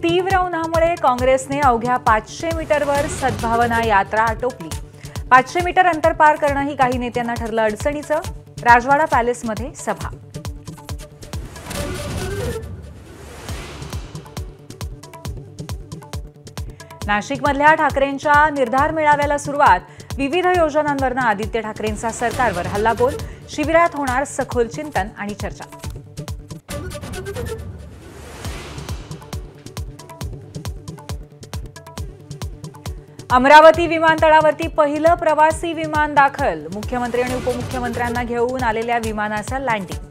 तीव्र उन्हामुळे काँग्रेसने अवघ्या 500 मीटरवर सद्भावना यात्रा आटोपली। 500 मीटर अंतर पार करणंही काही नेत्यांना ठरलं अडचणीचं। राजवाडा पॅलेसमध्ये सभा। नाशिकमधल्या ठाकरेंच्या निर्धार मेळाव्याला सुरुवात। विविध योजनांवरनं आदित्य ठाकरेंचा सरकारवर हल्लाबोल। शिबिरात होणार सखोल चिंतन आणि चर्चा। अमरावती विमानतळावरती पहिलं प्रवासी विमान दाखल। मुख्यमंत्री आणि उपमुख्यमंत्र्यांना घेऊन आलेल्या विमानाचं लँडिंग।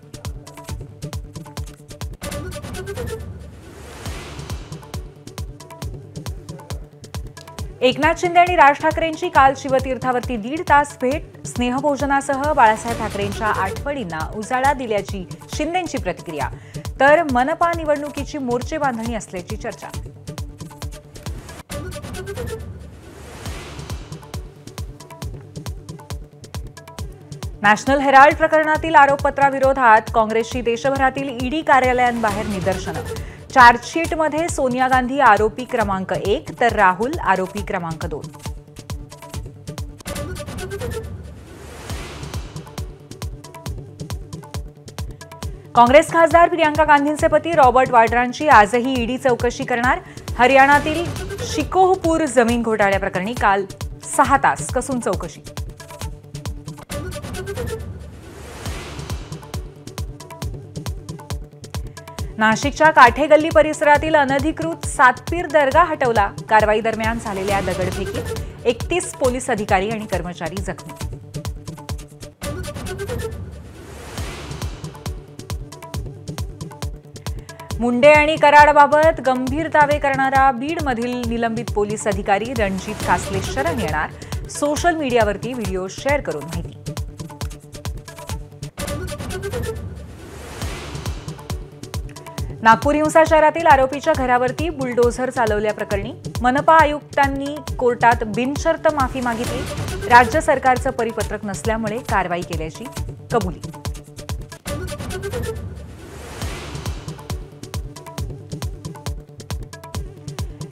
एकनाथ शिंदे आणि राज ठाकरेंची काल शिवतीर्थावरती 1.5 तास भेट। स्नेहभोजनासह बाळासाहेब ठाकरेंच्या आठवणींना उजाळा दिल्याची शिंदेंची प्रतिक्रिया। तर मनपा निवडणुकीची मोर्चे बांधणी असल्याची चर्चा। नॅशनल हेराल्ड प्रकरणातील आरोपपत्राविरोधात काँग्रेसची देशभरातील ईडी कार्यालयांबाहेर निदर्शनं। चार्जशीटमध्ये सोनिया गांधी आरोपी क्रमांक 1 तर राहुल आरोपी क्रमांक 2। काँग्रेस खासदार प्रियंका गांधींचे पती रॉबर्ट वाड्रांची आजही ईडी चौकशी करणार। हरियाणातील शिकोहपूर जमीन घोटाळ्याप्रकरणी काल 6 तास कसून चौकशी। नाशिकच्या काठेगल्ली परिसरातील अनधिकृत सातपीर दर्गा हटवला। कारवाई दरम्यान झालेल्या दगडफेकीत 31 पोलीस अधिकारी आणि कर्मचारी जखमी। मुंडे आणि कराडबाबत गंभीर दावे करणारा बीडमधील निलंबित पोलीस अधिकारी रणजित कासले शरण येणार। सोशल मीडियावरती व्हिडिओ शेअर करून माहिती। नागपूर हिंसाचारातील आरोपीच्या घरावरती बुलडोझर चालवल्याप्रकरणी मनपा आयुक्तांनी कोर्टात बिनशर्त माफी मागितली। राज्य सरकारचं परिपत्रक नसल्यामुळे कारवाई केल्याची कबुली।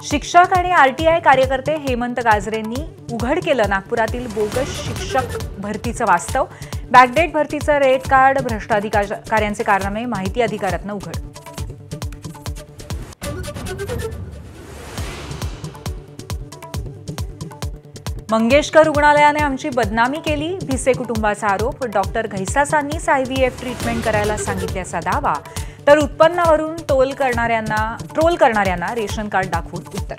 शिक्षक आणि आरटीआय कार्यकर्ते हेमंत गाजरेंनी उघड केलं नागपुरातील बोगस शिक्षक भरतीचं वास्तव। बॅकडेट भरतीचं रेट कार्ड भ्रष्टाधिकाऱ्यांचे कारनामे माहिती अधिकारातनं उघड। मंगेशकर रुग्णालयाने आमची बदनामी केली। भिसे कुटुंबाचा आरोप। डॉक्टर घैसासांनीच आयव्हीएफ ट्रीटमेंट करायला सांगितल्याचा दावा। तर उत्पन्नावरून ट्रोल करणाऱ्यांना रेशन कार्ड दाखवून उत्तर।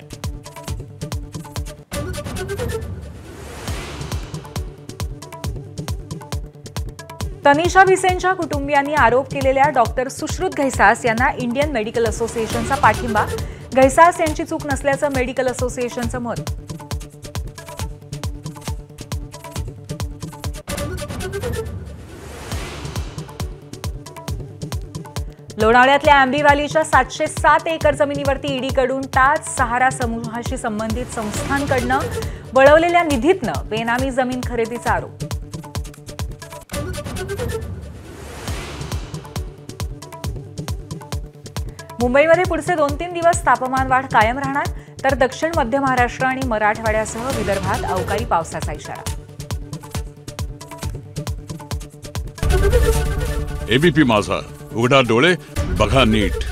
तनिषा भिसेंच्या कुटुंबियांनी आरोप केलेल्या डॉक्टर सुश्रुत घैसास यांना इंडियन मेडिकल असोसिएशनचा पाठिंबा। घैसास यांची चूक नसल्याचं मेडिकल असोसिएशनचं मत। लोणावळ्यातल्या आंबीवालीच्या 707 एकर जमिनीवरती ईडीकडून ताज सहारा समूहाशी संबंधित संस्थांकडनं वळवलेल्या निधीतनं बेनामी जमीन खरेदीचा आरोप। मुंबईमध्ये पुढचे 2-3 दिवस तापमान वाढ कायम राहणार। तर दक्षिण मध्य महाराष्ट्र आणि मराठवाड्यासह विदर्भात अवकाळी पावसाचा इशारा। एबीपी माझा, उघडा डोळे बघा नीट।